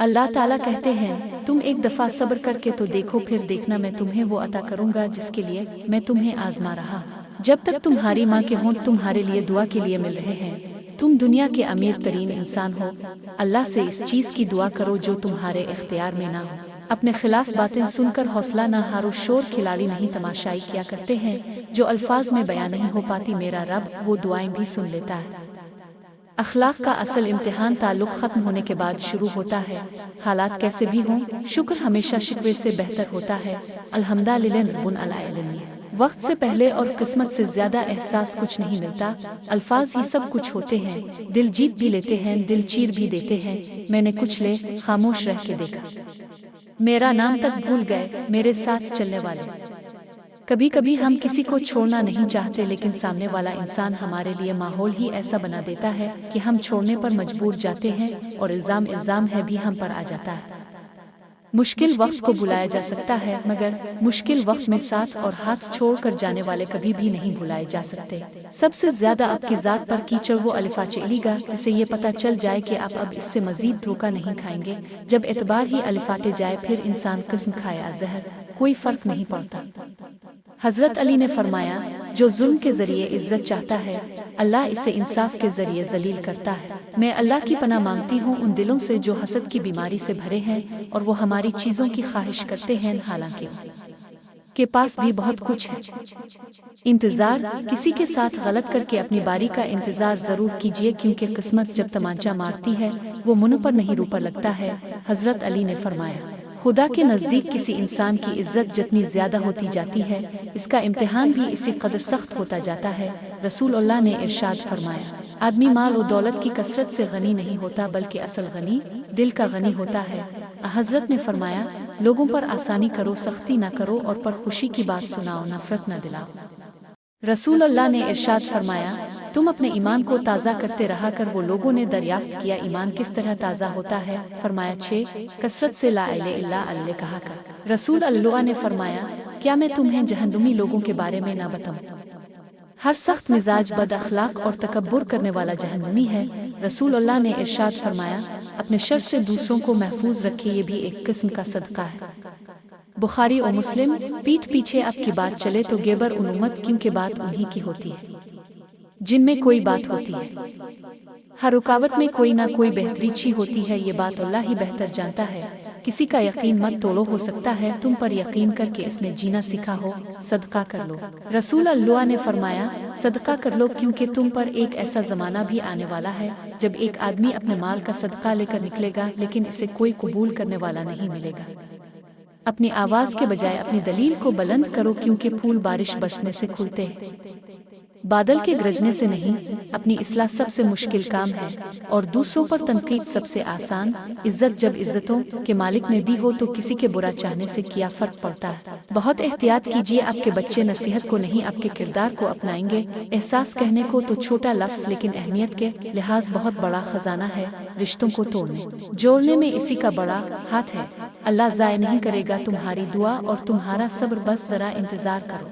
اللہ تعالیٰ کہتے ہیں تم ایک دفعہ صبر کر کے تو دیکھو، پھر دیکھنا میں تمہیں وہ عطا کروں گا جس کے لیے میں تمہیں آزما رہا ہوں۔ جب تک تمہاری ماں کے ہونٹ تمہارے لیے دعا کے لیے مل رہے ہیں، تم دنیا کے امیر ترین انسان ہو۔ اللہ سے اس چیز کی دعا کرو جو تمہارے اختیار میں نہ ہو۔ اپنے خلاف باتیں سن کر حوصلہ نہ ہارو، شور کھلاڑی نہیں تماشائی کیا کرتے ہیں جو الفاظ میں بیان نہیں ہو پاتی، میرا رب وہ دعائیں بھی سن لیتا ہے۔ اخلاق کا اصل امتحان تعلق ختم ہونے کے بعد شروع ہوتا ہے۔ حالات کیسے بھی ہوں، شکر ہمیشہ شکوے سے بہتر ہوتا ہے۔ الحمدللہ رب العالمین۔ وقت سے پہلے اور قسمت سے زیادہ احساس کچھ نہیں ملتا۔ الفاظ ہی سب کچھ ہوتے ہیں، دل جیت بھی لیتے ہیں، دل چیر بھی دیتے ہیں۔ میں نے کچھ لے خاموش رہ کے دیکھا، میرا نام تک بھول گئے میرے ساتھ چلنے والے۔ کبھی کبھی ہم کسی کو چھوڑنا نہیں چاہتے، لیکن سامنے والا انسان ہمارے لیے ماحول ہی ایسا بنا دیتا ہے کہ ہم چھوڑنے پر مجبور جاتے ہیں، اور الزام ہے بھی ہم پر آ جاتا ہے۔ مشکل وقت کو بلایا جا سکتا ہے، مگر مشکل وقت میں ساتھ اور ہاتھ چھوڑ کر جانے والے کبھی بھی نہیں بلائے جا سکتے۔ سب سے زیادہ آپ کی ذات پر کیچڑ وہ الفا چلے گا جسے یہ پتہ چل جائے کہ آپ اب اس سے مزید دھوکہ نہیں کھائیں گے۔ جب اعتبار ہی الفاٹے جائے پھر انسان قسم کھائے یا زہر، کوئی فرق نہیں پڑتا۔ حضرت علی نے فرمایا، جو ظلم کے ذریعے عزت چاہتا ہے، اللہ اسے انصاف کے ذریعے ذلیل کرتا ہے۔ میں اللہ کی پناہ مانگتی ہوں ان دلوں سے جو حسد کی بیماری سے بھرے ہیں اور وہ ہماری چیزوں کی خواہش کرتے ہیں، حالانکہ کے پاس بھی بہت کچھ ہے۔ انتظار، کسی کے ساتھ غلط کر کے اپنی باری کا انتظار ضرور کیجیے، کیونکہ قسمت جب تمانچہ مارتی ہے وہ منہ پر نہیں رو پر لگتا ہے۔ حضرت علی نے فرمایا، خدا کے نزدیک کسی انسان کی عزت جتنی زیادہ ہوتی جاتی ہے، اس کا امتحان بھی اسی قدر سخت ہوتا جاتا ہے۔ رسول اللہ نے ارشاد فرمایا، آدمی مال و دولت کی کثرت سے غنی نہیں ہوتا، بلکہ اصل غنی دل کا غنی ہوتا ہے۔ حضرت نے فرمایا، لوگوں پر آسانی کرو، سختی نہ کرو، اور پر خوشی کی بات سناؤ، نفرت نہ دلاؤ۔ رسول اللہ نے ارشاد فرمایا، تم اپنے ایمان کو تازہ کرتے رہا کر۔ وہ لوگوں نے دریافت کیا، ایمان کس طرح تازہ ہوتا ہے؟ فرمایا، 6 کثرت سے لا الہ الا اللہ کہا کر۔ رسول اللہ نے فرمایا، کیا میں تمہیں جہنمی لوگوں کے بارے میں نہ بتاؤں؟ ہر سخت مزاج، بد اخلاق اور تکبر کرنے والا جہنمی ہے۔ رسول اللہ نے ارشاد فرمایا، اپنے شر سے دوسروں کو محفوظ رکھے، یہ بھی ایک قسم کا صدقہ ہے۔ بخاری اور مسلم۔ پیٹھ پیچھے آپ کی بات چلے تو گیبر ان امت، کیونکہ بات انہی کی ہوتی ہے جن میں کوئی بات ہوتی ہے۔ ہر رکاوٹ میں کوئی نہ کوئی بہتری چھپی ہوتی ہے، یہ بات اللہ ہی بہتر جانتا ہے۔ کسی کا یقین مت توڑو، ہو سکتا ہے تم پر یقین کر کے اس نے جینا سیکھا ہو، صدقہ کر لو۔ رسول اللہ نے فرمایا، صدقہ کر لو، کیونکہ تم پر ایک ایسا زمانہ بھی آنے والا ہے جب ایک آدمی اپنے مال کا صدقہ لے کر نکلے گا، لیکن اسے کوئی قبول کرنے والا نہیں ملے گا۔ اپنی آواز کے بجائے اپنی دلیل کو بلند کرو، کیونکہ پھول بارش برسنے سے کھلتے ہیں، بادل کے گرجنے سے نہیں۔ اپنی اصلاح سب سے مشکل کام ہے، اور دوسروں پر تنقید سب سے آسان۔ عزت جب عزتوں کے مالک نے دی ہو تو کسی کے برا چاہنے سے کیا فرق پڑتا ہے؟ بہت احتیاط کیجیے، آپ کے بچے نصیحت کو نہیں آپ کے کردار کو اپنائیں گے۔ احساس کہنے کو تو چھوٹا لفظ، لیکن اہمیت کے لحاظ بہت بڑا خزانہ ہے۔ رشتوں کو توڑنے جوڑنے میں اسی کا بڑا ہاتھ ہے۔ اللہ ضائع نہیں کرے گا تمہاری دعا اور تمہارا صبر، بس ذرا انتظار کرو۔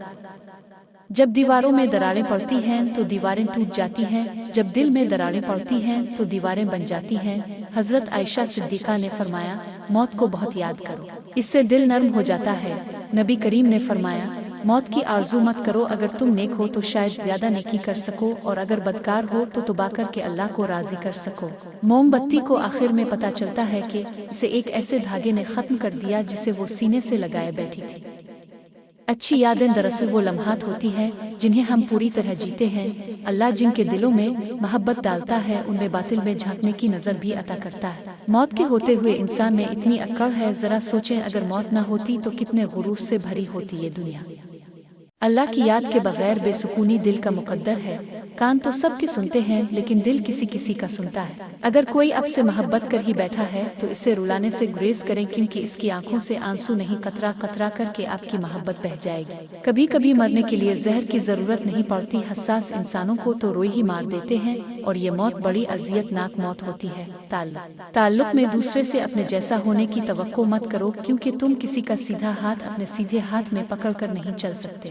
جب دیواروں میں دراڑیں پڑتی ہیں تو دیواریں ٹوٹ جاتی ہیں، جب دل میں دراڑیں پڑتی ہیں تو دیواریں بن جاتی ہیں۔ حضرت عائشہ صدیقہ نے فرمایا، موت کو بہت یاد کرو، اس سے دل نرم ہو جاتا ہے۔ نبی کریم نے فرمایا، موت کی آرزو مت کرو، اگر تم نیک ہو تو شاید زیادہ نیکی کر سکو، اور اگر بدکار ہو تو توبہ کر کے اللہ کو راضی کر سکو۔ موم بتی کو آخر میں پتہ چلتا ہے کہ اسے ایک ایسے دھاگے نے ختم کر دیا جسے وہ سینے سے لگائے بیٹھی تھی۔ اچھی یادیں دراصل وہ لمحات ہوتی ہیں جنہیں ہم پوری طرح جیتے ہیں۔ اللہ جن کے دلوں میں محبت ڈالتا ہے ان میں باطل میں جھانکنے کی نظر بھی عطا کرتا ہے۔ موت کے ہوتے ہوئے انسان میں اتنی اکڑ ہے، ذرا سوچیں اگر موت نہ ہوتی تو کتنے غرور سے بھری ہوتی یہ دنیا۔ اللہ کی یاد کے بغیر بے سکونی دل کا مقدر ہے۔ کان تو سب کے سنتے ہیں، لیکن دل کسی کسی کا سنتا ہے۔ اگر کوئی اب سے محبت کر ہی بیٹھا ہے تو اسے رلانے سے گریز کریں، کیونکہ اس کی آنکھوں سے آنسو نہیں، قطرہ قطرہ کر کے آپ کی محبت بہہ جائے گی۔ کبھی کبھی مرنے کے لیے زہر کی ضرورت نہیں پڑتی، حساس انسانوں کو تو روئی ہی مار دیتے ہیں، اور یہ موت بڑی اذیت ناک موت ہوتی ہے۔ تعلق میں دوسرے سے اپنے جیسا ہونے کی توقع مت کرو، کیونکہ تم کسی کا سیدھا ہاتھ اپنے سیدھے ہاتھ میں پکڑ کر نہیں چل سکتے۔